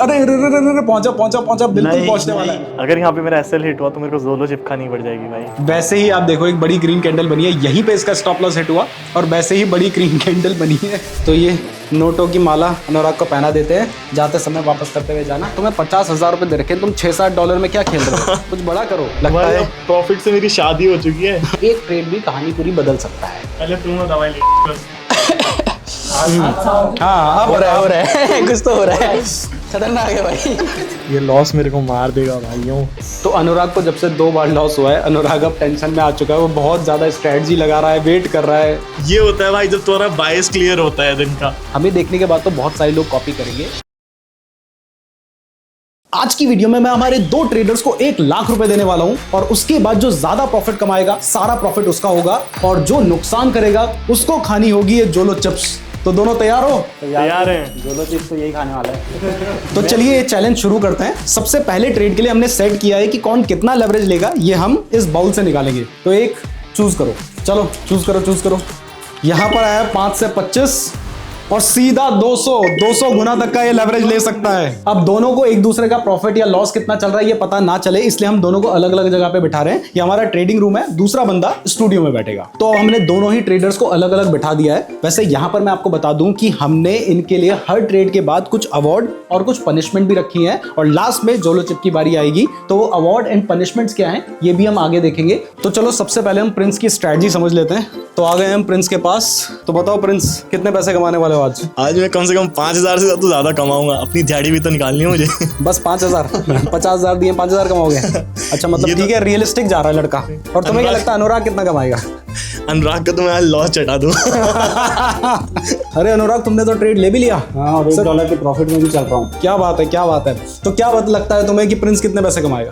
अरे पहुंचा बिल्कुल पहुंचने वाला है। अगर यहाँ पे मेरा एसएल हिट हुआ तो मेरे को जोलो चिपकानी पड़ जाएगी भाई। वैसे ही आप देखो एक बड़ी ग्रीन कैंडल बनी है, यहीं पे इसका स्टॉप लॉस हिट हुआ और वैसे ही बड़ी ग्रीन कैंडल बनी है। तो ये नोटों की माला अनुराग को पहना देते हैं, जाते समय वापस करते हुए जाना। तुम्हें 50,000 रुपए दे रखे, तुम 6-7 डॉलर में क्या खेल रहे हो? कुछ बड़ा करो। लगता है प्रॉफिट से मेरी शादी हो चुकी है। एक ट्रेड भी कहानी पूरी बदल सकता है। पहले तुम दवाई ले। हाँ अब हो रहा है कुछ तो हो रहा है, खतरनाक है भाई। ये लॉस मेरे को मार देगा भाइयों। तो अनुराग को जब से 2 बार लॉस हुआ है, अनुराग अब टेंशन में आ चुका है। वो बहुत ज्यादा स्ट्रेटजी लगा रहा है, वेट कर रहा है। ये होता है भाई जब तुम्हारा बायस क्लियर होता है दिन का। हमें देखने के बाद तो बहुत सारे लोग कॉपी करेंगे। आज की वीडियो में मैं हमारे 2 ट्रेडर्स को 1 लाख रुपए देने वाला हूं और उसके बाद जो ज्यादा प्रॉफिट कमाएगा सारा प्रॉफिट उसका होगा और जो नुकसान करेगा उसको खानी होगी ये जोलो चिप्स। तो दोनों तैयार हो? तैयार हैं। जोलो चिप्स तो यही खाने वाला है। तो चलिए ये चैलेंज शुरू करते हैं। सबसे पहले ट्रेड के लिए हमने सेट किया है कि कौन कितना लेवरेज लेगा, ये हम इस बाउल से निकालेंगे। तो एक चूज करो, चलो चूज करो। यहां पर आया 5 से 25 और सीधा 200 गुना तक का ये लेवरेज ले सकता है। अब दोनों को एक दूसरे का प्रॉफिट या लॉस कितना चल रहा है ये पता ना चले, इसलिए हम दोनों को अलग अलग जगह पे बिठा रहे हैं। ये हमारा ट्रेडिंग रूम है, दूसरा बंदा स्टूडियो में बैठेगा। तो हमने दोनों ही ट्रेडर्स को अलग अलग बिठा दिया है। वैसे यहां पर मैं आपको बता दूं कि हमने इनके लिए हर ट्रेड के बाद कुछ अवार्ड और कुछ पनिशमेंट भी रखी है और लास्ट में जोलो चिप की बारी आएगी तो वो अवार्ड एंड पनिशमेंट्स क्या है ये भी हम आगे देखेंगे। तो चलो सबसे पहले हम प्रिंस की स्ट्रेटजी समझ लेते हैं। तो आ गए हम प्रिंस के पास। तो बताओ प्रिंस, कितने पैसे कमाने वाले हो आज? आज मैं कम से कम 5,000 से तो ज्यादा कमाऊंगा। अपनी दिहाड़ी भी तो निकालनी है मुझे। बस 5,000 50,000 दिए 5,000 कमाओगे? अच्छा मतलब ठीक है, रियलिस्टिक जा रहा है लड़का। और तुम्हें क्या लगता है अनुराग कितना कमाएगा? अनुराग का तो मैं आज लॉस चटा दूं। अरे अनुराग तुमने तो ट्रेड ले भी लिया। हाँ, और $1 के प्रॉफिट में भी चल रहा हूँ। क्या बात है। तो क्या बात लगता है तुम्हें कि प्रिंस कितने पैसे कमाएगा?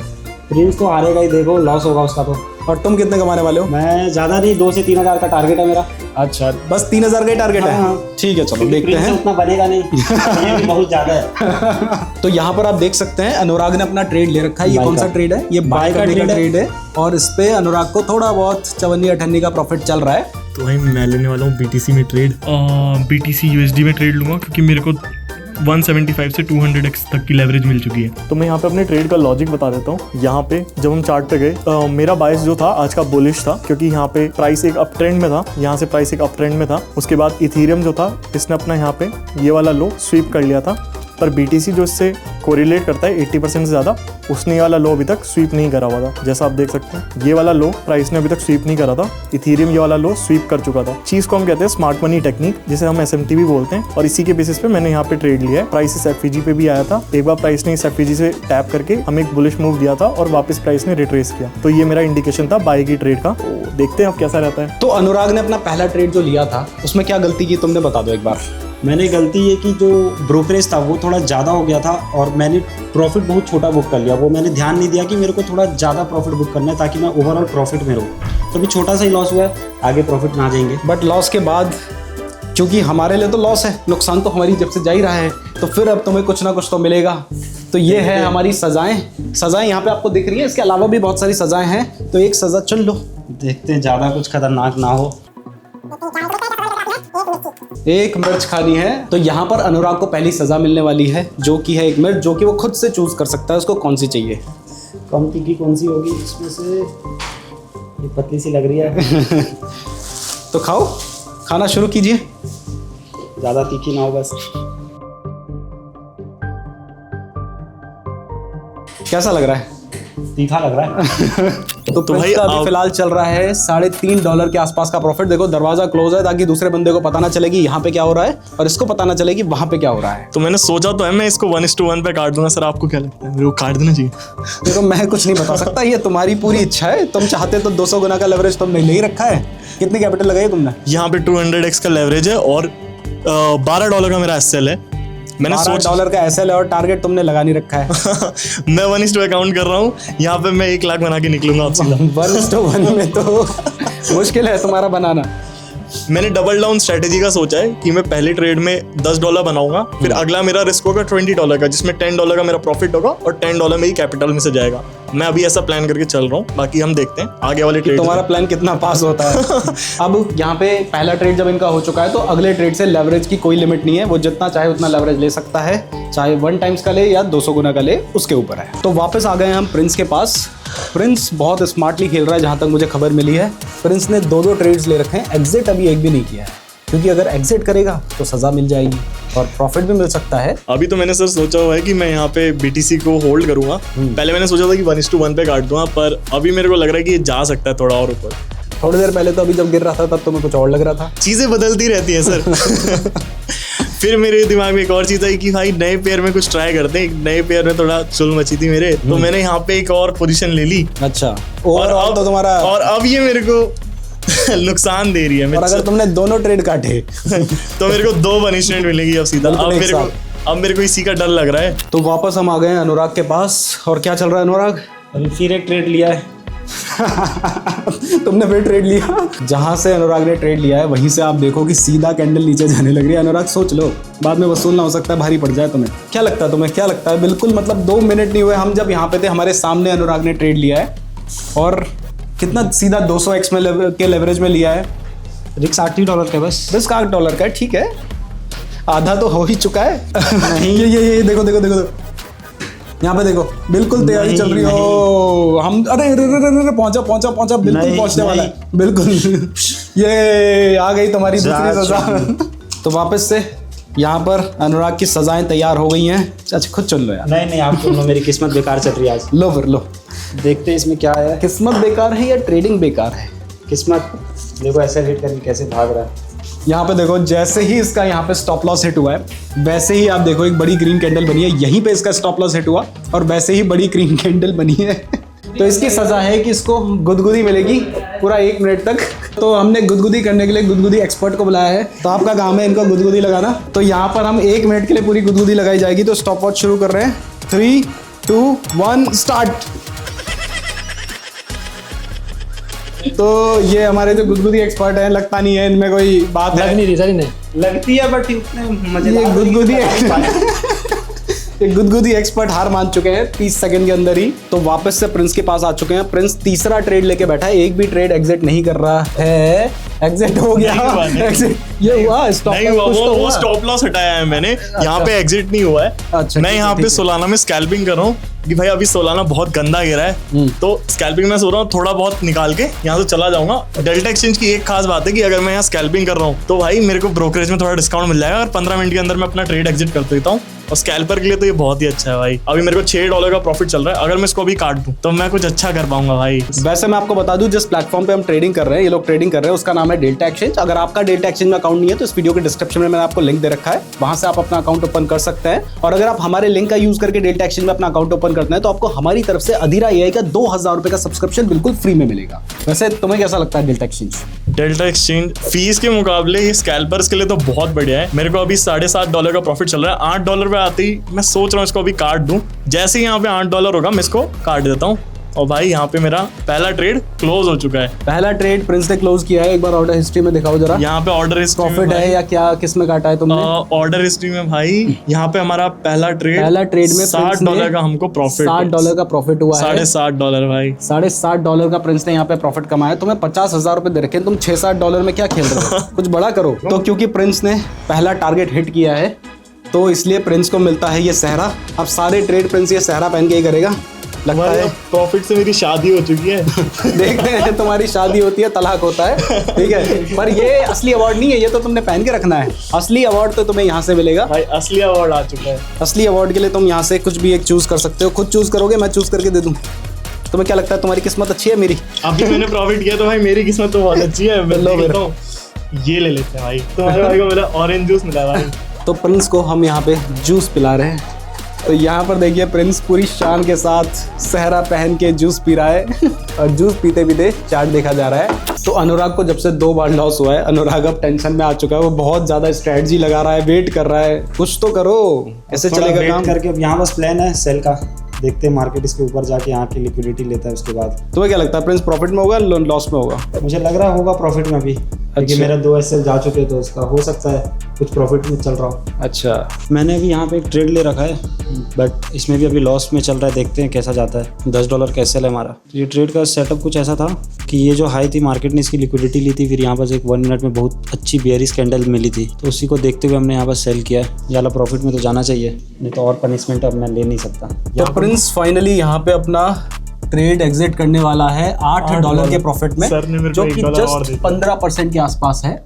प्रिंस तो हारेगा ही, देखो लॉस होगा उसका तो। और तुम कितने कमाने वाले हो? मैं ज्यादा नहीं, 2 से 3,000 का टारगेट है मेरा। अच्छा बस 3,000 का ही टारगेट है। हाँ। ठीक है चलो देखते प्रिंस से हैं। उतना बनेगा नहीं। ये भी बहुत ज्यादा है। तो यहाँ पर आप देख सकते हैं अनुराग ने अपना ट्रेड ले रखा है। ये बाय कौन सा का। ट्रेड है? ये बाय का ट्रेड है और इस पे अनुराग को थोड़ा बहुत 54-58 का प्रॉफिट चल रहा है। तो भाई मैं लेने वाला हूँ बीटीसी में ट्रेड। बीटीसी यूएसडी में ट्रेड लूंगा क्योंकि मेरे को 175 से 200x तक की लेवरेज मिल चुकी है। तो मैं यहाँ पे अपने ट्रेड का लॉजिक बता देता हूँ। यहाँ पे जब हम चार्ट पे गए मेरा बायस जो था आज का बुलिश था क्योंकि यहाँ पे प्राइस एक अप ट्रेंड में था। यहाँ से प्राइस एक अप ट्रेंड में था। उसके बाद इथेरियम जो था इसने अपना यहाँ पे ये वाला लो स्वीप कर लिया था, पर बीटीसी जो इससे कोरिलेट करता है 80% से ज़्यादा, उसने ये वाला लो अभी तक स्वीप नहीं करा हुआ था। जैसा आप देख सकते हैं ये वाला लो प्राइस ने अभी तक स्वीप नहीं करा था। इथेरियम ये वाला लो स्वीप कर चुका था। चीज़ को हम कहते हैं स्मार्ट मनी टेक्निक, जिसे हम SMT भी बोलते हैं, और इसी के बेसिस पे मैंने यहाँ पे ट्रेड लिया है। प्राइस इस FVG पे भी आया था। एक बार प्राइस ने इस FVG से टैप करके हमें एक बुलिश मूव दिया था और वापस प्राइस ने रिट्रेस किया। तो ये मेरा इंडिकेशन था बाय की ट्रेड का। तो देखते हैं अब कैसा रहता है। तो अनुराग ने अपना पहला ट्रेड जो लिया था उसमें क्या गलती की तुमने बता दो एक बार। मैंने गलती ये की, जो ब्रोकरेज था वो थोड़ा ज़्यादा हो गया था और मैंने प्रॉफिट बहुत छोटा बुक कर लिया। वो मैंने ध्यान नहीं दिया कि मेरे को थोड़ा ज़्यादा प्रॉफिट बुक करना है ताकि मैं ओवरऑल प्रॉफिट में रहूँ। तो अभी छोटा सा ही लॉस हुआ है, आगे प्रॉफिट में आ जाएंगे। बट लॉस के बाद क्योंकि हमारे लिए तो लॉस है, नुकसान तो हमारी जब से जा ही रहा है, तो फिर अब तुम्हें कुछ ना कुछ तो मिलेगा। तो ये है हमारी सजाएं यहाँ पे आपको दिख रही है। इसके अलावा भी बहुत सारी सजाएं हैं, तो एक सजा चुन लो। देखते हैं ज़्यादा कुछ खतरनाक ना हो। एक मिर्च खानी है। तो यहाँ पर अनुराग को पहली सजा मिलने वाली है जो कि है एक मिर्च, जो कि वो खुद से चूज कर सकता है उसको कौन सी चाहिए। कम तीखी कौन सी होगी इसमें से? ये पतली सी लग रही है। तो खाओ, खाना शुरू कीजिए। ज़्यादा तीखी ना हो बस। कैसा लग रहा है? तीखा लग रहा है। तो भाई अभी फिलहाल चल रहा है $3.5 के आसपास का प्रॉफिट। देखो दरवाजा क्लोज है ताकि दूसरे बंदे को पता ना चले कि यहाँ पे क्या हो रहा है और इसको पता ना चले कि वहाँ पे क्या हो रहा है। तो मैंने सोचा तो है मैं इसको 1:1 पे काट दूंगा। सर आपको क्या लगता है, मेरे को काट देना चाहिए? देखो मैं कुछ नहीं बता सकता, ये तुम्हारी पूरी इच्छा है। तुम चाहते तो 200 गुना का लेवरेज तुमने ले ही रखा है। कितनी कैपिटल लगाई तुमने? यहाँ पे 200x का लेवरेज है और $12 का मेरा SL है। मैंने $12 का SL है और टारगेट तुमने लगा नहीं रखा है। मैं 1:2 अकाउंट कर रहा हूँ। यहाँ पे मैं 1 लाख बना के निकलूंगा आपसे। 1:1 में तो मुश्किल है तुम्हारा बनाना। मैंने डबल डाउन स्ट्रेटेजी का सोचा है कि मैं पहले ट्रेड में $10 बनाऊंगा, फिर अगला मेरा रिस्क होगा $20 का, जिसमें $10 का मेरा प्रॉफिट होगा और $10 मेरी कैपिटल में से जाएगा। मैं अभी ऐसा प्लान करके चल रहा हूँ, बाकी हम देखते हैं आगे वाले ट्रेड। तुम्हारा प्लान कितना पास होता है। अब यहाँ पे पहला ट्रेड जब इनका हो चुका है तो अगले ट्रेड से लेवरेज की कोई लिमिट नहीं है, वो जितना चाहे उतना लेवरेज ले सकता है, चाहे 1 टाइम्स का ले या 200 गुना का ले, उसके ऊपर है। तो वापस आ गए हम प्रिंस के पास। प्रिंस बहुत स्मार्टली खेल रहा है जहाँ तक मुझे खबर मिली है। प्रिंस ने 2 ट्रेड्स ले रखे हैं, एग्जिट अभी एक भी नहीं किया है, क्योंकि अगर एग्जिट करेगा तो सज़ा मिल जाएगी और प्रॉफिट भी मिल सकता है। अभी तो मैंने सर सोचा हुआ है कि मैं यहाँ पे BTC को होल्ड करूंगा। पहले मैंने सोचा था कि 1:1 पे काट दूंगा, पर अभी मेरे को लग रहा है कि ये जा सकता है थोड़ा और ऊपर। थोड़ी देर पहले तो अभी जब गिर रहा था तब तो मैं कुछ और लग रहा था। चीज़ें बदलती रहती हैं सर। फिर मेरे दिमाग में एक और चीज़ आई कि भाई नए पेयर में कुछ ट्राई करते हैं। नए पेयर में थोड़ा चुल मची थी मेरे, तो मैंने यहाँ पे एक और पोजीशन ले ली। अच्छा, और तो तुम्हारा, और अब ये मेरे को नुकसान दे रही है। और अगर तुमने दोनों ट्रेड काटे तो मेरे को 2 पनिशमेंट मिलेगी अब सीधा। अब मेरे को इसी का डर लग रहा है। तो वापस हम आ गए हैं अनुराग के पास। और क्या चल रहा है अनुराग? अभी फिर एक ट्रेड लिया है। तुमने फिर ट्रेड लिया? जहां से अनुराग ने ट्रेड लिया है वहीं से आप देखो कि सीधा कैंडल नीचे जाने लग रही है। अनुराग सोच लो, बाद में वसूल ना हो सकता है, भारी पड़ जाए तुम्हें। क्या लगता है तुम्हें, क्या लगता है? बिल्कुल मतलब 2 मिनट नहीं हुए हम जब यहाँ पे थे, हमारे सामने अनुराग ने ट्रेड लिया है और कितना सीधा 200x में के लेवरेज में लिया है। रिस्क $80 का, बस रिस्क $8 का है, ठीक है, आधा तो हो ही चुका है। नहीं ये देखो देखो देखो यहाँ पे देखो, बिल्कुल तैयारी चल रही हो। हम अरे पहुंचा बिल्कुल पहुंचने वाला है, बिल्कुल। ये आ गई तुम्हारी दूसरी सजा। तो वापस से यहाँ पर अनुराग की सजाएं तैयार हो गई हैं। अच्छा खुद चल लो यार। नहीं आप सुन लो, मेरी किस्मत बेकार चल रही है आज। लो फिर लो, देखते हैं इसमें क्या है। किस्मत बेकार है या ट्रेडिंग बेकार है? किस्मत देखो ऐसे हिट करके कैसे भाग रहा है। यहाँ पे देखो, जैसे ही इसका यहाँ पे स्टॉप लॉस हिट हुआ है वैसे ही आप देखो एक बड़ी ग्रीन कैंडल बनी है, यहीं पे इसका स्टॉप लॉस हिट हुआ और वैसे ही बड़ी ग्रीन कैंडल बनी है। तो इसकी सजा है कि इसको गुदगुदी मिलेगी पूरा 1 मिनट तक। तो हमने गुदगुदी करने के लिए गुदगुदी एक्सपर्ट को बुलाया है, तो आपका काम है इनको गुदगुदी लगाना। तो यहाँ पर हम 1 मिनट के लिए पूरी गुदगुदी लगाई जाएगी। तो स्टॉप वॉच शुरू कर रहे हैं, 3, 2, 1 स्टार्ट। तो ये हमारे जो गुदगुदी एक्सपर्ट हैं, लगता नहीं है इनमें कोई बात है, नहीं सही नहीं लगती है, बट इतने मजेदार। ये गुदगुदी एक्सपर्ट हार मान चुके हैं 30 सेकंड के अंदर ही। तो वापस से प्रिंस के पास आ चुके हैं। प्रिंस तीसरा ट्रेड लेके बैठा है, एक भी ट्रेड एग्जिट नहीं कर रहा है। एग्जिट हो गया, एग्जिट ये हुआ, स्टॉप नहीं हुआ, वो स्टॉप लॉस हटाया है मैंने। यहाँ पे एग्जिट नहीं हुआ है। अच्छा, मैं यहाँ पे सोलाना में स्कैल्पिंग कर रहा हूँ कि भाई अभी सोलाना बहुत गंदा गिरा है, तो स्कैल्पिंग में सो रहा हूँ, थोड़ा बहुत निकाल के यहाँ से चला जाऊंगा। डेल्टा एक्सचेंज की एक खास बात है कि अगर मैं यहाँ स्कैल्पिंग कर रहा हूँ तो भाई मेरे को ब्रोकरेज में थोड़ा डिस्काउंट मिल जाएगा और 15 मिनट के अंदर मैं अपना ट्रेड एग्जिट कर देता हूँ। और स्कैल्पर के लिए तो ये बहुत ही अच्छा है भाई। अभी मेरे को $6 का प्रॉफिट चल रहा है, अगर मैं इसको अभी काट दूं तो मैं कुछ अच्छा कर पाऊंगा भाई। वैसे मैं आपको बता दूं, जिस प्लेटफॉर्म पे हम ट्रेडिंग कर रहे हैं, ये लोग ट्रेडिंग कर रहे हैं, उसका नाम है डेल्टा एक्सचेंज। अगर आपका डेल्टा एक्सचेंज में अकाउंट नहीं है तो इस वीडियो के डिस्क्रिप्शन में मैंने आपको लिंक दे रखा है, वहां से आप अपना अकाउंट ओपन कर सकते हैं। और अगर आप हमारे लिंक का यूज करके डेल्टा एक्सचेंज में अपना अकाउंट ओपन करते हैं तो आपको हमारी तरफ से अधीरा AI का 2000 रुपए का सब्सक्रिप्शन बिल्कुल फ्री में मिलेगा। वैसे तुम्हें कैसा लगता है delta exchange? Delta exchange fees के मुकाबले ये स्कैल्पर्स के लिए तो बहुत बढ़िया है। मेरे को अभी $7.5 का प्रॉफिट चल रहा है। $8 पे आते ही मैं सोच रहा हूँ इसको अभी काट दूं। जैसे ही यहाँ पे $8 होगा मैं इसको काट देता हूँ। और भाई यहाँ पे मेरा पहला ट्रेड क्लोज हो चुका है। पहला ट्रेड प्रिंस ने क्लोज किया है। एक बार ऑर्डर हिस्ट्री में दिखाओ जरा। यहाँ पे ऑर्डर हिस्ट्री प्रॉफिट है या क्या, किस में काटा है तुमने? ऑर्डर हिस्ट्री में भाई यहाँ पे हमारा पहला ट्रेड में $60 का हमको प्रॉफिट, $60 का प्रॉफिट हुआ है। $60.5 भाई, $60.5 का प्रिंस ने यहाँ पे प्रॉफिट कमाया। तुम्हें $50,000 रुपए दे रखे, तुम $6-7 में क्या खेल रहे हो? कुछ बड़ा करो। तो क्योंकि प्रिंस ने पहला टारगेट हिट किया है तो इसलिए प्रिंस को मिलता है ये सहरा। अब सारे ट्रेड प्रिंस ये सहरा पहन के ही करेगा लगता है। प्रॉफिट से मेरी शादी हो चुकी है। देखते हैं, तुम्हारी शादी होती है, तलाक होता है, ठीक है। पर ये असली अवार्ड नहीं है, ये तो तुमने पहन के रखना है। असली अवार्ड तो तुम्हें यहाँ से मिलेगा भाई। असली अवार्ड आ चुका है। असली अवार्ड के लिए तुम यहाँ से कुछ भी एक चूज कर सकते हो। खुद चूज करोगे, मैं चूज करके दे दूं? तुम्हें क्या लगता है, तुम्हारी किस्मत अच्छी है मेरी? अभी मैंने प्रॉफिट किया तो भाई मेरी किस्मत तो बहुत अच्छी है। मैं ये ले लेते हैं भाई। तुम्हारे भाई को मेरा ऑरेंज जूस मिला भाई। तो प्रिंस को हम यहाँ पे जूस पिला रहे हैं। तो यहाँ पर देखिए प्रिंस पूरी शान के साथ सहरा पहन के जूस पी रहा है और जूस पीते पीते चार्ट देखा जा रहा है। तो अनुराग को जब से 2 बार लॉस हुआ है, अनुराग अब टेंशन में आ चुका है। वो बहुत ज्यादा स्ट्रेटजी लगा रहा है, वेट कर रहा है। कुछ तो करो, ऐसे चलेगा काम करके। अब यहाँ बस प्लान है सेल का, देखते हैं मार्केट इसके ऊपर जाके यहाँ की लिक्विडिटी लेता है। उसके बाद तुम्हें क्या लगता है प्रिंस प्रॉफिट में होगा लॉस में होगा? मुझे लग रहा होगा प्रॉफिट में भी, क्योंकि मेरा 2 SL जा चुके तो उसका हो सकता है कुछ प्रॉफिट में चल रहा हूँ। अच्छा, मैंने अभी यहाँ पे एक ट्रेड ले रखा है, बट इसमें भी अभी लॉस में चल रहा है, देखते हैं कैसा जाता है। $10 का SL है हमारा। ये ट्रेड का सेटअप कुछ ऐसा था कि ये जो हाई थी मार्केट ने इसकी लिक्विडिटी ली थी, फिर यहाँ पर एक 1 मिनट में बहुत अच्छी बेयरिश कैंडल मिली थी, तो उसी को देखते हुए हमने यहाँ पर सेल किया है। ज़्यादा प्रॉफिट में तो जाना चाहिए, नहीं तो और पनिशमेंट अब मैं ले नहीं सकता। तो प्रिंस फाइनली यहाँ पे अपना ट्रेड एग्जिट करने वाला है $8 के प्रॉफिट में, सर ने मेरे को जो कि $1 और जस्ट दे दिया। 15% के आसपास है,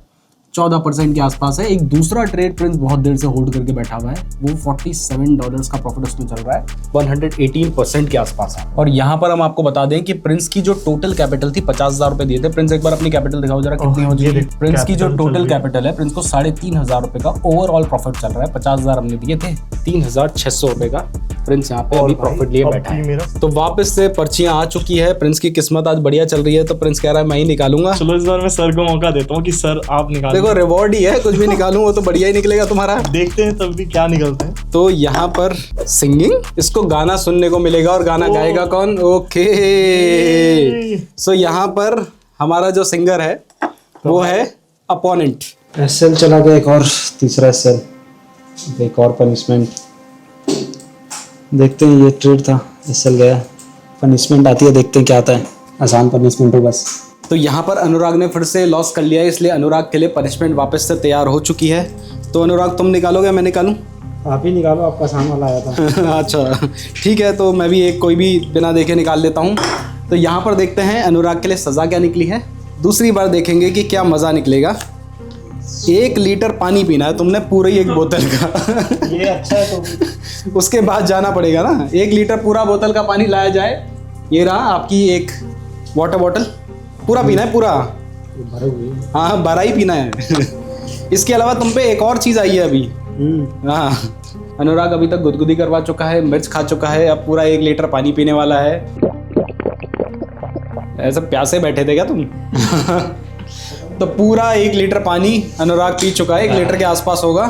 14% के आसपास है। एक दूसरा ट्रेड प्रिंस बहुत देर से होल्ड करके बैठा हुआ है, वो $47 का प्रॉफिट उसमें चल रहा है, 118% के आसपास है। और यहाँ पर हम आपको बता दें कि प्रिंस की जो टोटल कैपिटल थी, 50,000 रुपए दिए थे। प्रिंस एक बार अपनी कैपिटल दिखाओ जरा, कितनी हो जाएगी। प्रिंस की जो टोटल कैपिटल है, प्रिंस को 3,500 रुपए का ओवरऑल प्रॉफिट चल रहा है। 50,000 हमने दिए थे, 3,600 रुपए का प्रिंस यहाँ पे अभी प्रॉफिट लिए बैठा है। तो वापस से पर्चियां आ चुकी है, प्रिंस की किस्मत आज बढ़िया चल रही है, तो प्रिंस कह रहा है मैं ही निकालूंगा। चलो इस बार मैं सर को मौका देता हूँ कि सर आप निकाल। देखो रिवॉर्ड ही है, कुछ भी निकालूं वो तो बढ़िया ही निकलेगा तुम्हारा। देखते हैं तब भी क्या निकलता है। तो यहाँ पर सिंगिंग, इसको गाना सुनने को मिलेगा, और गाना गाएगा कौन? ओके, सो यहाँ पर हमारा जो सिंगर है वो है अपोनेंट। SL चला गया, एक और तीसरा SL, एक और पनिशमेंट। देखते हैं, ये ट्रेड था, SL गया, पनिशमेंट आती है, देखते हैं क्या आता है। आसान पनिशमेंट हो बस। तो यहाँ पर अनुराग ने फिर से लॉस कर लिया है, इसलिए अनुराग के लिए पनिशमेंट वापस से तैयार हो चुकी है। तो अनुराग तुम निकालोगे, मैं निकालूं? आप ही निकालो, आपका आसान वाला आया था। अच्छा ठीक है, तो मैं भी एक कोई भी बिना देखे निकाल लेता हूँ। तो यहाँ पर देखते हैं अनुराग के लिए सज़ा क्या निकली है। दूसरी बार देखेंगे कि क्या मज़ा निकलेगा। 1 लीटर पानी पीना है तुमने, पूरी 1 बोतल का। ये अच्छा है तो उसके बाद जाना पड़ेगा ना, 1 लीटर पूरा बोतल का पानी लाया जाए। ये रहा आपकी एक वाटर बॉटल, पूरा पीना है, पूरा। भरे हुए। हाँ, भरा ही पीना है। इसके अलावा तुम पे एक और चीज़ आई है अभी। हाँ, अनुराग अभी तक गुदगुदी करवा चुका है, मिर्च खा चुका है, अब पूरा 1 लीटर पानी पीने वाला है। ऐसे प्यासे बैठे थे क्या तुम? तो पूरा 1 लीटर पानी अनुराग पी चुका है, 1 लीटर के आसपास होगा।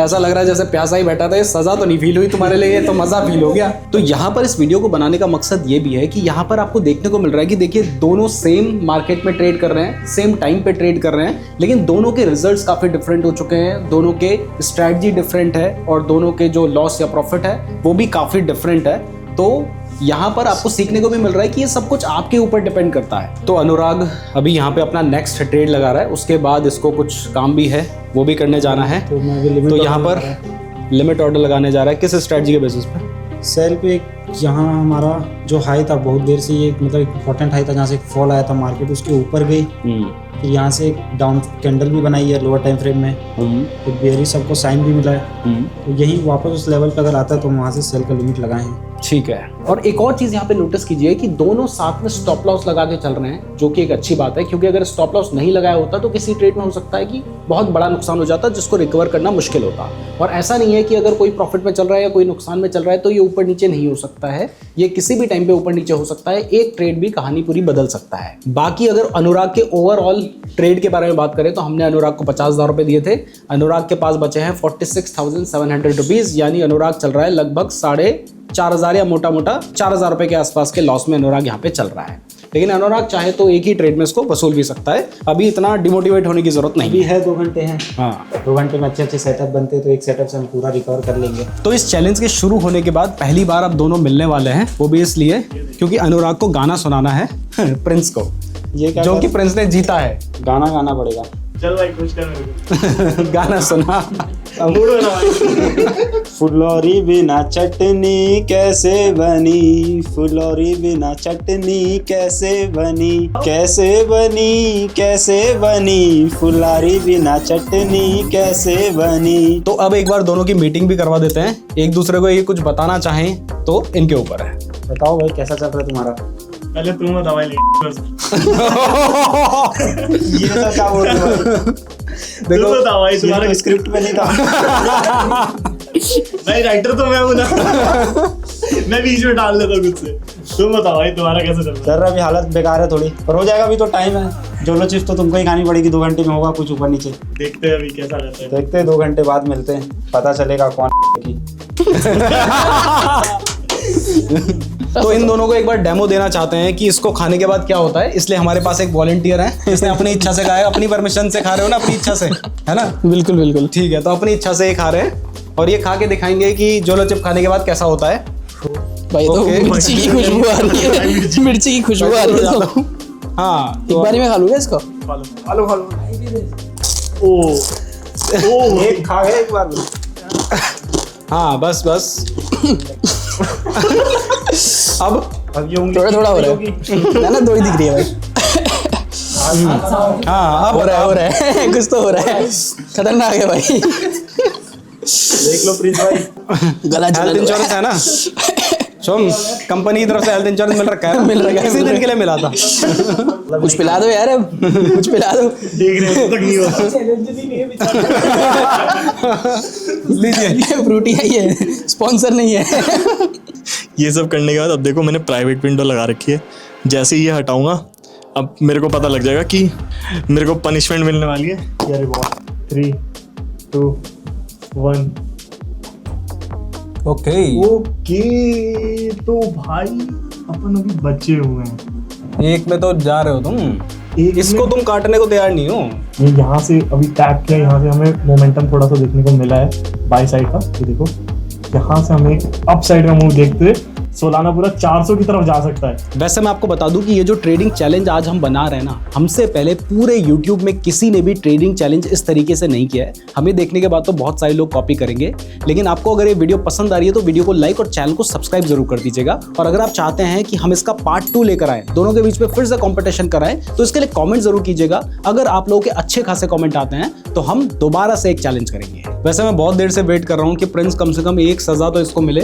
ऐसा लग रहा है जैसे प्यासा ही बैठा था। ये सजा तो नहीं फील हुई तुम्हारे लिए, तो मजा फील हो गया। तो यहाँ पर इस वीडियो को बनाने का मकसद ये भी है कि यहाँ पर आपको देखने को मिल रहा है कि देखिए दोनों सेम मार्केट में ट्रेड कर रहे हैं, सेम टाइम पे ट्रेड कर रहे हैं, लेकिन दोनों के रिजल्ट्स काफी डिफरेंट हो चुके हैं, दोनों के स्ट्रैटेजी डिफरेंट है, और दोनों के जो लॉस या प्रॉफिट है वो भी काफी डिफरेंट है। तो यहाँ पर आपको सीखने को भी मिल रहा है कि ये सब कुछ आपके ऊपर डिपेंड करता है। तो अनुराग अभी यहाँ पे अपना नेक्स्ट ट्रेड लगा रहा है, उसके बाद इसको कुछ काम भी है, वो भी करने जाना है। तो यहाँ पर लिमिट ऑर्डर लगाने जा रहा है, किस स्ट्रेटजी के बेसिस पे? सेल पे यहाँ हमारा जो हाई था, बहुत देर से ये मतलब इंपॉर्टेंट हाई था, जहाँ से एक फॉल आया था, मार्केट उसके ऊपर गई, फिर यहाँ से एक डाउन कैंडल भी बनाई है लोअर टाइम फ्रेम में, फिर बेयरिश सबको साइन भी मिला है। तो यही वापस उस लेवल पे अगर आता है तो वहाँ से सेल का लिमिट लगाए हैं। ठीक है। और एक और चीज यहाँ पे नोटिस कीजिए कि दोनों साथ में स्टॉप लॉस लगा के चल रहे हैं, जो कि एक अच्छी बात है, क्योंकि अगर स्टॉप लॉस नहीं लगाया होता तो किसी ट्रेड में हो सकता है कि बहुत बड़ा नुकसान हो जाता, जिसको रिकवर करना मुश्किल होता। और ऐसा नहीं है कि अगर कोई प्रॉफिट में चल रहा है या कोई नुकसान में चल रहा है तो ये ऊपर नीचे नहीं हो सकता है, ये किसी भी टाइम पे ऊपर नीचे हो सकता है। एक ट्रेड भी कहानी पूरी बदल सकता है। बाकी अगर अनुराग के ओवरऑल ट्रेड के बारे में बात करें तो हमने अनुराग को 50,000 रुपए दिए थे, अनुराग के पास बचे हैं 46,700 रुपीज, यानी अनुराग चल रहा है लगभग 4,500 या मोटा मोटा 4,000 रुपए के आसपास के लॉस में अनुराग यहाँ पे चल रहा है। लेकिन अनुराग चाहे तो एक ही ट्रेड में इसको वसूल भी सकता है, अभी इतना डिमोटिवेट होने की जरूरत नहीं है। 2 घंटे हैं। हाँ, 2 घंटे में अच्छे अच्छे सेटअप बनते हैं, तो एक सेटअप से हम पूरा रिकवर कर लेंगे। तो इस चैलेंज के शुरू होने के बाद पहली बार अब दोनों मिलने वाले हैं, वो भी इसलिए क्योंकि अनुराग को गाना सुनाना है प्रिंस को, ये क्या जो कि प्रिंस ने जीता है। गाना गाना पड़ेगा। चल भाई खुश कर मेरे को। गाना सुना। फुलौरी बिना चटनी कैसे बनी, फुलौरी बिना चटनी कैसे बनी, कैसे बनी, कैसे बनी, फुलौरी बिना चटनी कैसे बनी। तो अब एक बार दोनों की मीटिंग भी करवा देते हैं, एक दूसरे को ये कुछ बताना चाहें तो इनके ऊपर है। बताओ भाई कैसा चल रहा है तुम्हारा? पहले तुम बता भाई। ये तो क्या बोल रहे हो? देखो बता भाई, तुम्हारा स्क्रिप्ट में नहीं था। भाई राइटर तो मैं हूं ना। मैं बीच में डाल देता हूं कुछ से। तुम बताओ भाई तुम्हारा कैसा चल रहा है? सर अभी हालत बेकार है थोड़ी, पर हो जाएगा, अभी तो टाइम है। जोलो चिप्स तो तुमको ही खानी पड़ेगी, 2 घंटे में होगा कुछ ऊपर नीचे। देखते हैं अभी कैसा रहता है। देखते हैं, 2 घंटे बाद मिलते हैं, पता चलेगा कौन की। तो इन दोनों को एक बार डेमो देना चाहते हैं कि इसको खाने के बाद क्या होता है, इसलिए हमारे पास एक वॉलंटियर है, इसने अपनी इच्छा से खाया, अपनी परमिशन से खा रहे हो ना, अपनी इच्छा से, है ना? बिल्कुल बिल्कुल। ठीक है, तो अपनी इच्छा से ये खा रहे हैं और ये खा के दिखाएंगे कि जोलो चिप खाने के बाद कैसा होता है। भाई तो ओके। मिर्ची की खुशबू आ रही है, मिर्ची की खुशबू आ रही है तो हाँ एक बारी में खा लूंगा इसको। एक खा गए एक बार में। हाँ बस अब ये उंगली थोड़ा थोड़ा हो रहा है ना, दो ही दिख रही है भाई। हाँ हो रहा है कुछ तो हो रहा है, खतरनाक है भाई। देख लो प्रिंस भाई, गला हेल्थ जला इंश्योरेंस है ना सोम, कंपनी की तरफ से हेल्थ इंश्योरेंस मिल रखा है, मिल रखा है, इसी दिन के लिए मिला था। कुछ पिला दो यार, अब कुछ पिला दो। देख रहे हो तक नहीं होता। लीजिए। फ्रूटी है ये, स्पॉन्सर नहीं है। ये सब करने के बाद अब देखो मैंने प्राइवेट विंडो लगा रखी है, जैसे ही ये हटाऊंगा अब मेरे को पता लग जाएगा कि मेरे को पनिशमेंट मिलने वाली है। अरे वाह, 3 2 1। ओके, ओके तो भाई अपन अभी बचे हुए हैं। एक में तो जा रहे हो तुम, एक इसको तुम काटने को तैयार नहीं हो। ये यहाँ से अभी टैप किया, यहाँ से हमें मोमेंटम थोड़ा सा देखने को मिला है बाई साइड का। ये देखो यहाँ से हमें अप साइड का मूव देखते हुए सोलाना पूरा 400 की तरफ जा सकता है। वैसे मैं आपको बता दूं कि ये जो ट्रेडिंग चैलेंज आज हम बना रहे हैं ना, हमसे पहले पूरे YouTube में किसी ने भी ट्रेडिंग चैलेंज इस तरीके से नहीं किया है। हमें देखने के बाद तो बहुत सारे लोग कॉपी करेंगे, लेकिन आपको अगर ये वीडियो पसंद आ रही है तो वीडियो को लाइक और चैनल को सब्सक्राइब जरूर कर दीजिएगा। और अगर आप चाहते हैं कि हम इसका पार्ट 2 लेकर आए, दोनों के बीच में फिर से कॉम्पिटिशन कराएं, तो इसके लिए कॉमेंट जरूर कीजिएगा। अगर आप लोगों के अच्छे खासे कॉमेंट आते हैं तो हम दोबारा से एक चैलेंज करेंगे। वैसे मैं बहुत देर से वेट कर रहा हूँ कि प्रिंस कम से कम एक सजा तो इसको मिले,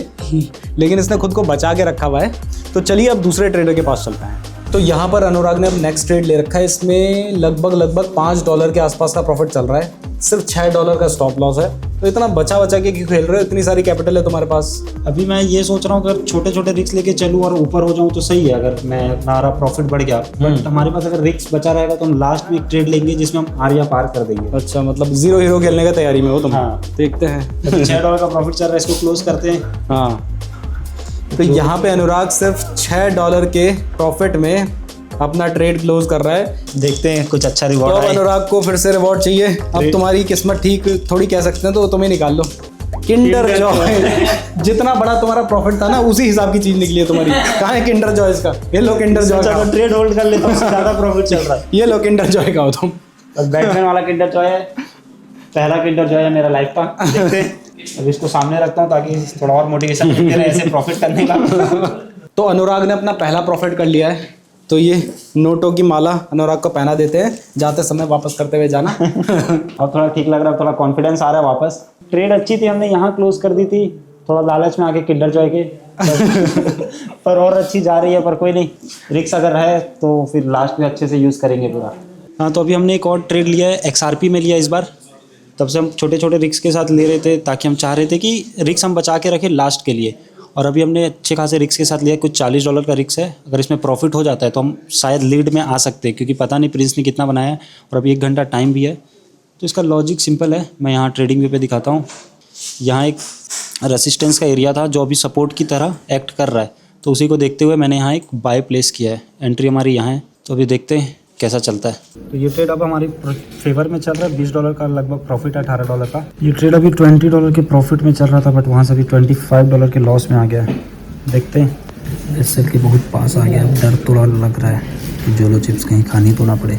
लेकिन इसने खुद को बचा के रखा हुआ है। तो चलिए अब दूसरे ट्रेडर के पास चलते हैं। तो यहाँ पर अनुराग ने अब नेक्स्ट ट्रेड ले रखा है, इसमें लगभग $5 के आसपास का प्रॉफिट चल रहा है, सिर्फ $6 का स्टॉप लॉस है। तो इतना बचा के क्यों खेल रहे हो, इतनी सारी कैपिटल है तुम्हारे पास। अभी मैं ये सोच रहा हूँ अगर छोटे छोटे रिस्क लेके चलूँ और ऊपर हो जाऊँ तो सही है, अगर मैं हमारा प्रॉफिट बढ़ गया। बट हमारे पास अगर रिस्क बचा रहेगा तो हम लास्ट में एक ट्रेड लेंगे जिसमें हम आर या पार कर देंगे। अच्छा, मतलब 0 हीरो खेलने का तैयारी में हो तुम। हाँ। देखते हैं। $6 का प्रॉफिट चल रहा है, इसको क्लोज करते हैं। हाँ, तो यहाँ पे अनुराग सिर्फ $6 के प्रॉफिट में अपना ट्रेड क्लोज कर रहा है। देखते हैं कुछ अच्छा तो रिवॉर्ड अब है। अनुराग को फिर से रिवॉर्ड चाहिए। अब तुम्हारी किस्मत ठीक थोड़ी कह सकते हैं, तो तुम्हें निकाल लो किंडर जॉय। जितना बड़ा तुम्हारा प्रॉफिट था ना, उसी हिसाब की चीज निकली है तुम्हारी। कहाँ है किंडर जॉय इसका? ये लो किंडर जॉय का, ट्रेड होल्ड कर लेता हूँ, ज्यादा प्रॉफिट चल रहा है। ये लो किंडर जॉय का हो तुम। बैटमैन वाला किंडर जॉय है, पहला किंडर जॉय है मेरा लाइफ का। देखते हैं, अब इसको सामने रखता हूँ ताकि थोड़ा और मोटिवेशन मिलते रहे ऐसे प्रॉफिट करने का। तो अनुराग ने अपना पहला प्रॉफिट कर लिया है, तो ये नोटों की माला अनुराग को पहना देते हैं, जाते समय वापस करते हुए जाना। अब थोड़ा ठीक लग रहा है, थोड़ा कॉन्फिडेंस आ रहा है वापस। ट्रेड अच्छी थी, हमने यहाँ क्लोज कर दी थी, थोड़ा लालच में आके किंडर जॉय के। पर और अच्छी जा रही है, पर कोई नहीं, रिस्क अगर है तो फिर लास्ट में अच्छे से यूज़ करेंगे पूरा। हाँ, तो अभी हमने एक और ट्रेड लिया है, XRP में लिया इस बार। तब से हम छोटे छोटे रिस्क के साथ ले रहे थे, ताकि हम चाह रहे थे कि रिस्क हम बचा के रखें लास्ट के लिए। और अभी हमने अच्छे खासे रिस्क के साथ लिया, कुछ $40 का रिस्क है। अगर इसमें प्रॉफिट हो जाता है तो हम शायद लीड में आ सकते हैं, क्योंकि पता नहीं प्रिंस ने कितना बनाया है और अभी 1 घंटा टाइम भी है। तो इसका लॉजिक सिंपल है, मैं यहाँ ट्रेडिंग व्यू पे दिखाता हूँ। यहाँ एक रेसिस्टेंस का एरिया था जो अभी सपोर्ट की तरह एक्ट कर रहा है, तो उसी को देखते हुए मैंने यहाँ एक बाय प्लेस किया है। एंट्री हमारी यहाँ है, तो अभी देखते हैं कैसा चलता है। तो ये ट्रेड अब हमारे फेवर में चल रहा है। $20 का लगभग प्रॉफिट है, $18 का। ये ट्रेड अभी $20 के प्रॉफिट में चल रहा था, बट वहाँ से अभी $25 के लॉस में आ गया है। देखते हैं, इस सेल के बहुत पास आ गया। अब डर थोड़ा लग रहा है कि जोलो चिप्स कहीं खानी तो ना पड़े।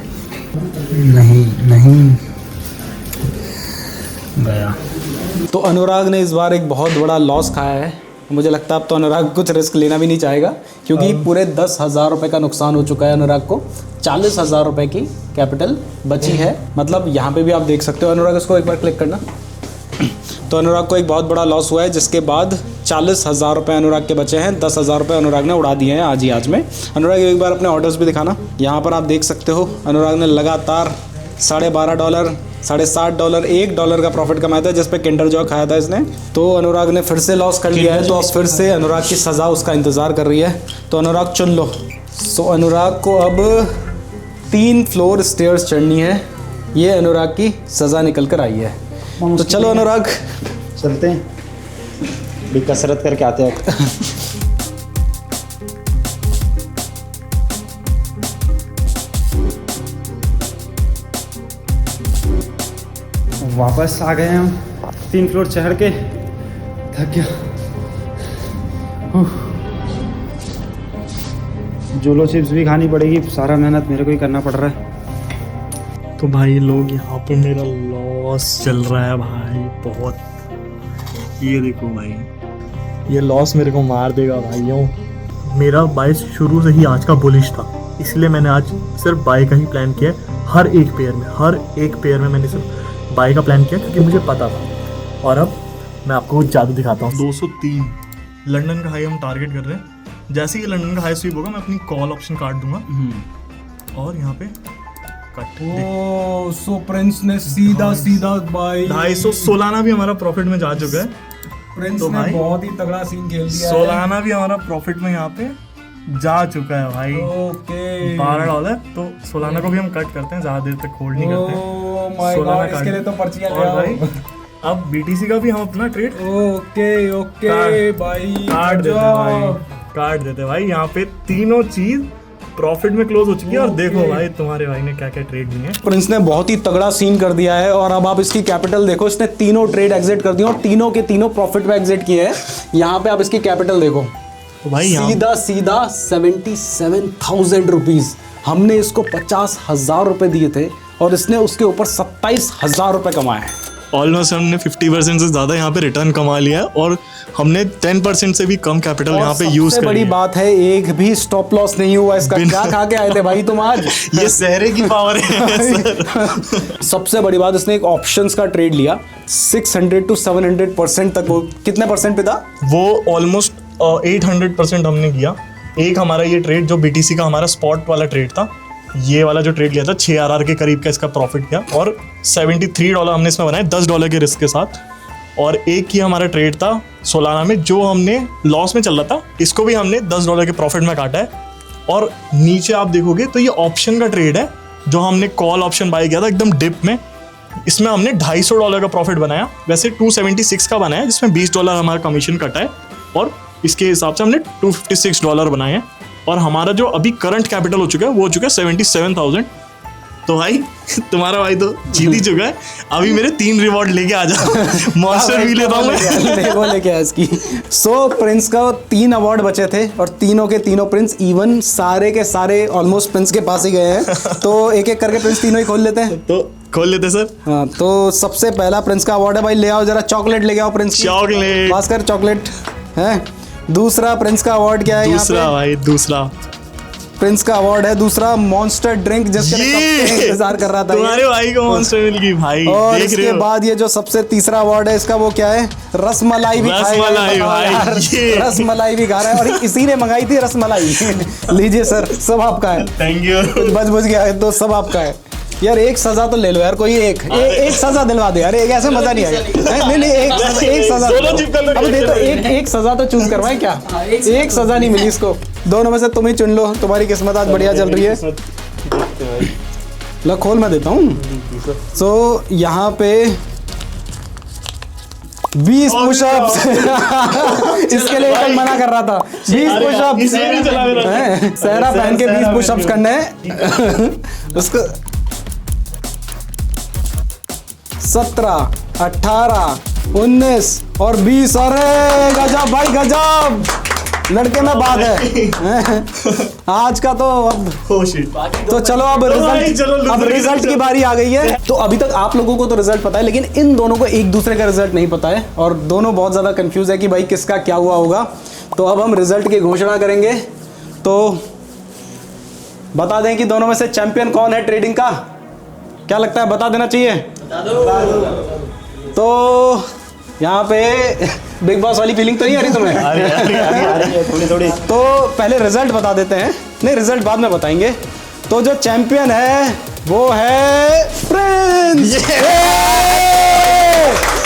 नहीं गया। तो अनुराग ने इस बार एक बहुत बड़ा लॉस खाया है। मुझे लगता है अब तो अनुराग कुछ रिस्क लेना भी नहीं चाहेगा, क्योंकि पूरे 10,000 रुपये का नुकसान हो चुका है अनुराग को। 40,000 रुपये की कैपिटल बची है। मतलब यहाँ पे भी आप देख सकते हो। अनुराग, इसको एक बार क्लिक करना। तो अनुराग को एक बहुत बड़ा लॉस हुआ है, जिसके बाद 40,000 रुपये अनुराग के बचे हैं। 10,000 रुपये अनुराग ने उड़ा दिए हैं आज में। अनुराग, एक बार अपने ऑर्डर्स भी दिखाना। यहाँ पर आप देख सकते हो अनुराग ने लगातार $12.5, $7.5, $1 का प्रॉफिट कमाया था, जिस पे किंडर जॉय खाया था इसने। तो अनुराग ने फिर से लॉस कर लिया है, तो अब फिर से अनुराग की सज़ा उसका इंतज़ार कर रही है। तो अनुराग चुन लो। सो अनुराग को अब 3 फ्लोर स्टेयर्स चढ़नी है। ये अनुराग की सज़ा निकल कर आई है। तो चलो अनुराग, चलते हैं, भी कसरत करके आते हैं। वापस आ गए हम 3 फ्लोर चढ़ के, थक गया। जोलो चिप्स भी खानी पड़ेगी, सारा मेहनत मेरे को ही करना पड़ रहा है। तो भाई लोग यहाँ पे मेरा लॉस चल रहा है भाई बहुत। ये देखो भाई, ये लॉस मेरे को मार देगा भाइयों। मेरा बाय शुरू से ही आज का बुलिश था, इसलिए मैंने आज सिर्फ बाय का ही प्लान किया है। हर एक पेयर में मैंने सिर्फ बाय का प्लान किया क्योंकि मुझे पता था। और अब मैं आपको कुछ जादू दिखाता हूँ। 203 लंदन का हाई हम टारगेट कर रहे हैं। जैसे ही लंदन का हाई स्वीप होगा मैं अपनी कॉल ऑप्शन काट दूंगा और यहाँ पे कट। ओ सो प्रिंस ने सीधा भाई 250 सोलाना भी हमारा प्रॉफिट में जा चुका है। प्रिंस तो ने भाई बहुत ही तगड़ा सीन खेल दिया है। सोलाना भी हमारा प्रॉफिट में यहाँ पे जा चुका है भाई। ओके $12। तो सोलाना को भी हम कट करते हैं, ज्यादा देर तक होल्ड नहीं करते ओह माय सोलाना गॉड, इसके लिए तो पर्चियां ले और आओ। भाई अब बीटीसी का भी हम अपना ट्रेड ओके भाई काट देते हैं भाई, काट देते हैं भाई। यहाँ पे तीनों चीज प्रॉफिट में क्लोज हो चुकी है। और देखो भाई तुम्हारे भाई ने क्या क्या ट्रेड दिए हैं। प्रिंस ने बहुत ही तगड़ा सीन कर दिया है और अब आप इसकी कैपिटल देखो, इसने तीनों ट्रेड एग्जिट कर दिए और तीनों के तीनों प्रॉफिट में एग्जिट किए हैं। यहाँ पे आप इसकी कैपिटल देखो, तो भाई यहाँ सीधा 77,000 रुपीज। हमने इसको 50,000 रुपए दिए थे और इसने उसके ऊपर 27,000 रुपए कमाए हैं। ऑलमोस्ट हमने 50% से ज्यादा यहाँ पे रिटर्न कमा लिया है और हमने 10% से भी कम कैपिटल यहाँ पे यूज सबसे कर बड़ी लिया। बात है, एक भी स्टॉप लॉस नहीं हुआ इसका। क्या खा के आए थे भाई तुम आज? ये सहरे की पावर है। सबसे बड़ी बात, इसने एक ऑप्शंस का ट्रेड लिया 600 to 700% तक। वो कितने परसेंट पे था? वो ऑलमोस्ट 800% हमने किया। एक हमारा ये ट्रेड जो बीटीसी का हमारा स्पॉट वाला ट्रेड था, ये वाला जो ट्रेड लिया था 6 RR के करीब का इसका प्रॉफिट किया और $73 हमने इसमें बनाए $10 के रिस्क के साथ। और एक ही हमारा ट्रेड था सोलाना में जो हमने लॉस में चल रहा था, इसको भी हमने $10 के प्रॉफिट में काटा है। और नीचे आप देखोगे तो ये ऑप्शन का ट्रेड है जो हमने कॉल ऑप्शन बाय किया था एकदम डिप में। इसमें हमने $250 का प्रॉफिट बनाया, वैसे 276 का बनाया जिसमें $20 हमारा कमीशन कटा है और इसके हिसाब से हमने $256 बनाए हैं। और हमारा जो अभी करंट कैपिटल हो चुका है वो हो चुका है 77,000। तो भाई तुम्हारा भाई तो जीत ही चुका है। अभी मेरे 3 रिवॉर्ड लेके आ जा। मॉन्स्टर भी लेता हूँ मैं। वो लेके आया इसकी। सो प्रिंस का 3 अवार्ड बचे थे और तीनों के तीनों प्रिंस, इवन सारे के सारे ऑलमोस्ट प्रिंस के पास ही गए हैं। तो एक एक करके प्रिंस तीनों ही खोल लेते हैं। तो खोल लेते सर। हाँ, तो सबसे पहला प्रिंस का अवार्ड है भाई, ले आओ जरा चॉकलेट लेके आओ प्रिंस की। चॉकलेट खासकर चॉकलेट है। दूसरा प्रिंस का अवार्ड क्या है? दूसरा भाई, दूसरा प्रिंस का अवार्ड है दूसरा मॉन्स्टर ड्रिंक, जिसके लिए कब से इंतजार कर रहा था तुम्हारे भाई को मॉन्स्टर मिल गई भाई। और देख इसके रहे हो? बाद ये जो सबसे तीसरा अवार्ड है इसका, वो क्या है? रसमलाई भी खाएगा। रसमलाई भाई, ये। रसमलाई भी खा रहा है और इसी ने मंगाई थी रसमलाई। लीजिए सर, सब आपका है। Thank you. बच गया है तो सब आपका है। यार एक सजा तो ले लो यार, कोई एक सजा दिलवा दे यार। एक ऐसे मजा नहीं आएगा। नहीं एक सजा अब दे तो एक सजा तो चूज करवाए क्या? एक सजा नहीं मिली इसको। दोनों में से तुम ही चुन लो, तुम्हारी किस्मत आज बढ़िया चल रही है। लो खोल, मैं देता हूँ। सो यहाँ पे 20 पुशअप्स। इसके लिए एक मना कर रहा था। 20 पुशअप्स सहरा पहन के 20 पुशअप्स करने हैं उसको। 17, 18, 19 और 20। अरे गजब भाई गजब, लड़के में बात है। आज का तो अब तो चलो अब रिजल्ट की बारी आ गई है। तो अभी तक आप लोगों को तो रिजल्ट पता है, लेकिन इन दोनों को एक दूसरे का रिजल्ट नहीं पता है और दोनों बहुत ज्यादा कंफ्यूज है कि भाई किसका क्या हुआ होगा। तो अब हम रिजल्ट की घोषणा करेंगे। तो बता दें कि दोनों में से चैंपियन कौन है ट्रेडिंग का? क्या लगता है, बता देना चाहिए? तो यहाँ पे बिग बॉस वाली फीलिंग तो नहीं आ रही तुम्हें? आ रही है थोड़ी। तो पहले रिजल्ट बता देते हैं। नहीं, रिजल्ट बाद में बताएंगे। तो जो चैंपियन है वो है प्रिंस।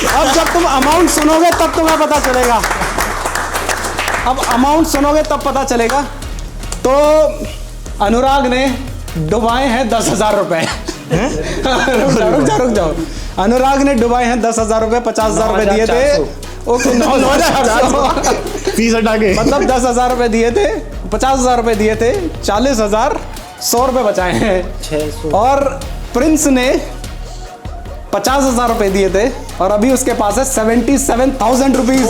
अब जब तुम अमाउंट सुनोगे तब तुम्हें पता चलेगा। अब अमाउंट सुनोगे तब पता चलेगा। तो अनुराग ने डुबाए हैं 10,000 रुपए। रुक जाओ। अनुराग ने डुबाए हैं 10,000 रुपए। 50,000 रुपए दिए थे। ओके, 9,400 फीस हटा के मतलब 10,000 रुपए दिए थे, 50,000 रुपए दिए थे, 40,100 रुपए बचाए हैं। 600। और प्रिंस ने 50,000 रुपए दिए थे और अभी उसके पास है 77,000 रुपीज।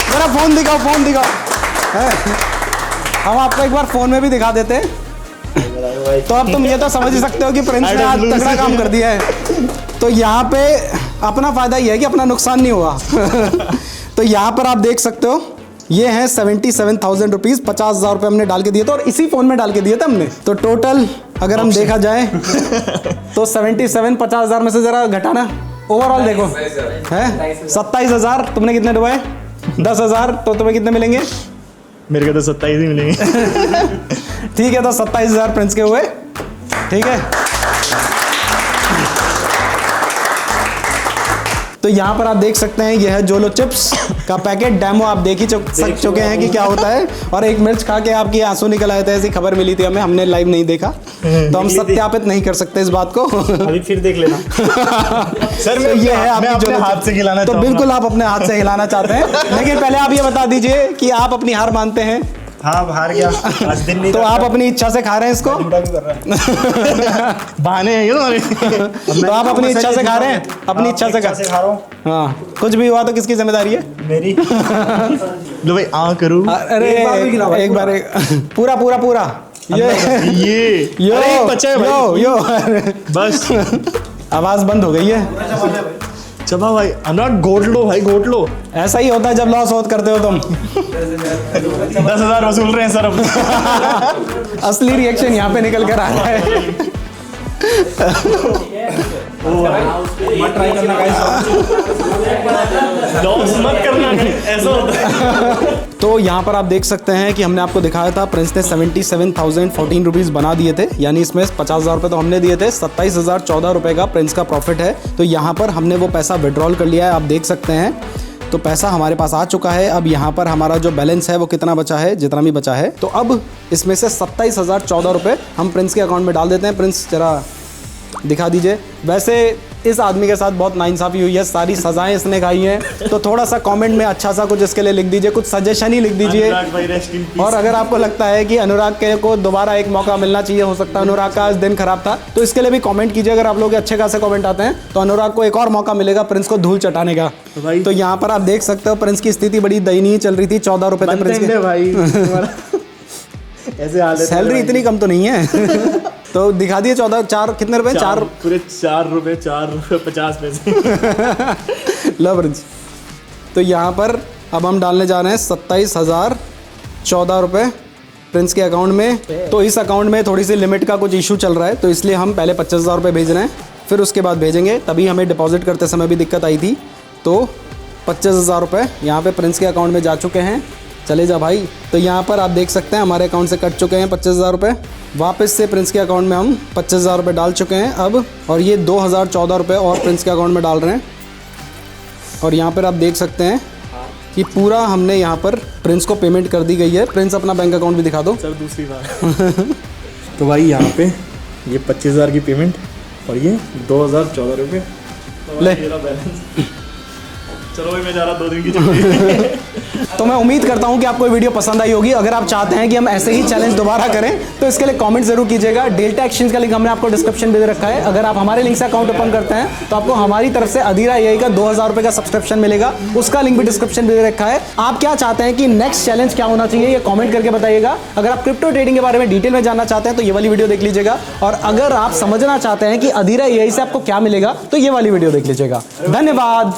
मेरा फोन दिखाओ, फोन दिखाओ। हम आपको एक बार फोन में भी दिखा देते हैं, तो अब तुम ये तो समझ ही सकते हो कि प्रिंस ने आज तगड़ा काम कर दिया है। तो यहाँ पे अपना फायदा ये है कि अपना नुकसान नहीं हुआ। तो यहाँ पर आप देख सकते हो ये है 77,000 रुपीज, 50,000 रुपये हमने डाल के दिए थे और इसी फोन में डाल के दिए थे हमने। तो टोटल अगर हम देखा जाए तो 77 50,000 में से जरा घटाना, ओवरऑल देखो है 27,000। तुमने कितने डुबाए? 10,000। तो तुम्हें कितने मिलेंगे? मेरे को तो 27 ही मिलेंगे। ठीक है, तो 27,000 प्रिंस के हुए। ठीक है, तो यहाँ पर आप देख सकते हैं यह है जोलो चिप्स का पैकेट। डेमो आप देख ही चुके हैं कि क्या होता है। और एक मिर्च खा के आपकी आंसू निकल आए थे, ऐसी खबर मिली थी हमें, हमने लाइव नहीं देखा तो हम सत्यापित नहीं कर सकते इस बात को। अभी फिर देख लेना। सर मैं ये है मैं आपकी अपने हाथ से खिलाना तो चाहूंगा। बिल्कुल आप अपने हाथ से हिलाना चाहते हैं, लेकिन पहले आप ये बता दीजिए कि आप अपनी हार मानते हैं। हाँ हार गया, आज दिन नहीं तो आप अपनी इच्छा से खा रहे हैं इसको? बहाने हैं ये तुम्हारे। तो आप अपनी इच्छा से खा रहे हैं? अपनी इच्छा से खा खा रहा हूँ। हाँ, कुछ भी हुआ तो किसकी जिम्मेदारी है? मेरी। लो भाई करूँ। अरे एक बार भी खिलाओ भाई, एक बार पूरा पूरा पूरा ये ये अरे एक बचा है भाई। यो बस आवाज बंद हो गई है। चबा भाई, अनुराग घोट लो भाई, घोट लो। ऐसा ही होता है जब लॉस होत करते हो तुम। 10,000 वसूल रहे हैं सर अब। असली रिएक्शन यहाँ पे निकल कर आ रहा है। ट्राई करना लॉस मत करना, ऐसा होता है। तो यहाँ पर आप देख सकते हैं कि हमने आपको दिखाया था प्रिंस ने 77,014 रुपीज़ बना दिए थे, यानी इसमें 50,000 रुपये तो हमने दिए थे, 27,014 रुपये का प्रिंस का प्रॉफिट है। तो यहाँ पर हमने वो पैसा विड्रॉल कर लिया है, आप देख सकते हैं। तो पैसा हमारे पास आ चुका है। अब यहाँ पर हमारा जो बैलेंस है वो कितना बचा है, जितना भी बचा है। तो अब इसमें से 27,014 रुपये हम प्रिंस के अकाउंट में डाल देते हैं। प्रिंस जरा दिखा दीजिए। वैसे इस आदमी के साथ बहुत नाइंसाफ़ी हुई है, सारी सजाएं इसने खाई हैं। तो थोड़ा सा कमेंट में अच्छा सा कुछ इसके लिए लिख दीजिए, कुछ सजेशन ही लिख दीजिए। और अगर आपको लगता है कि अनुराग के को दोबारा एक मौका मिलना चाहिए, हो सकता है अनुराग का आज दिन खराब था, तो इसके लिए भी कमेंट कीजिए। अगर आप लोग के अच्छे खासे कमेंट आते हैं तो अनुराग को एक और मौका मिलेगा प्रिंस को धूल चटाने का। तो यहाँ पर आप देख सकते हो प्रिंस की स्थिति बड़ी दयनीय चल रही थी। 14 रुपये थे प्रिंस के भाई। ऐसे हालत, सैलरी इतनी कम तो नहीं है। तो दिखा दिए 14 4 कितने रुपए? 4 पूरे 4 रुपये 50 पैसे। लो प्रिंस। तो यहाँ पर अब हम डालने जा रहे हैं 27,014 रुपये प्रिंस के अकाउंट में। तो इस अकाउंट में थोड़ी सी लिमिट का कुछ इशू चल रहा है, तो इसलिए हम पहले 25,000 रुपये भेज रहे हैं, फिर उसके बाद भेजेंगे। तभी हमें डिपॉजिट करते समय भी दिक्कत आई थी। तो 25,000 रुपये यहाँ पे प्रिंस के अकाउंट में जा चुके हैं। चले जा भाई। तो यहाँ पर आप देख सकते हैं हमारे अकाउंट से कट चुके हैं 25,000 रुपये। वापस से प्रिंस के अकाउंट में हम 25,000 रुपये डाल चुके हैं अब, और ये 2,014 रुपये और प्रिंस के अकाउंट में डाल रहे हैं। और यहाँ पर आप देख सकते हैं कि पूरा हमने यहाँ पर प्रिंस को पेमेंट कर दी गई है। प्रिंस अपना बैंक अकाउंट भी दिखा दो सर दूसरी बार। तो भाई यहाँ पे ये 25,000 की पेमेंट और ये 2,014 रुपये ले। मेरा बैलेंस। चलो भाई मैं जा रहा 2 दिन की छुट्टी। तो मैं उम्मीद करता हूं कि आपको ये वीडियो पसंद आई होगी। अगर आप चाहते हैं कि हम ऐसे ही चैलेंज दोबारा करें तो इसके लिए कमेंट जरूर कीजिएगा। डेल्टा एक्सचेंज का लिंक हमने आपको डिस्क्रिप्शन में दे रखा है। अगर आप हमारे लिंक से अकाउंट ओपन करते हैं तो आपको हमारी तरफ से अधीरा एआई का 2,000 रुपये का सब्सक्रिप्शन मिलेगा, उसका लिंक भी डिस्क्रिप्शन में दे रखा है। आप क्या चाहते हैं कि नेक्स्ट चैलेंज क्या होना चाहिए, ये कॉमेंट करके बताइएगा। अगर आप क्रिप्टो ट्रेडिंग के बारे में डिटेल में जानना चाहते हैं तो ये वाली वीडियो देख लीजिएगा, और अगर आप समझना चाहते हैं कि अधीरा एआई से आपको क्या मिलेगा तो ये वाली वीडियो देख लीजिएगा। धन्यवाद।